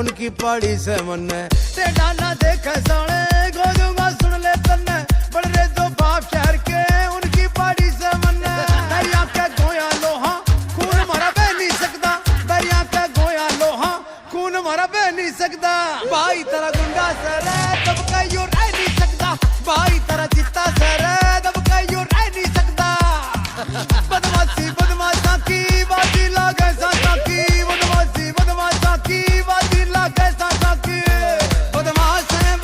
उनकी पहाड़ी से मन टेढ़ा ना देखे साले खो दूंगा सुन ले तन्ने बड़ रे तो बाप शहर के उनकी पहाड़ी से मन दरिया के गोया लोहा खून मारा बह नहीं सकता दरिया के गोया लोहा खून मारा बह नहीं सकता भाई तेरा गुंडा सर तब कहीं और रह नहीं सकता भाई तेरा चित्ता सर तब कहीं और रह नहीं सकता बदमाशी बदमाशा की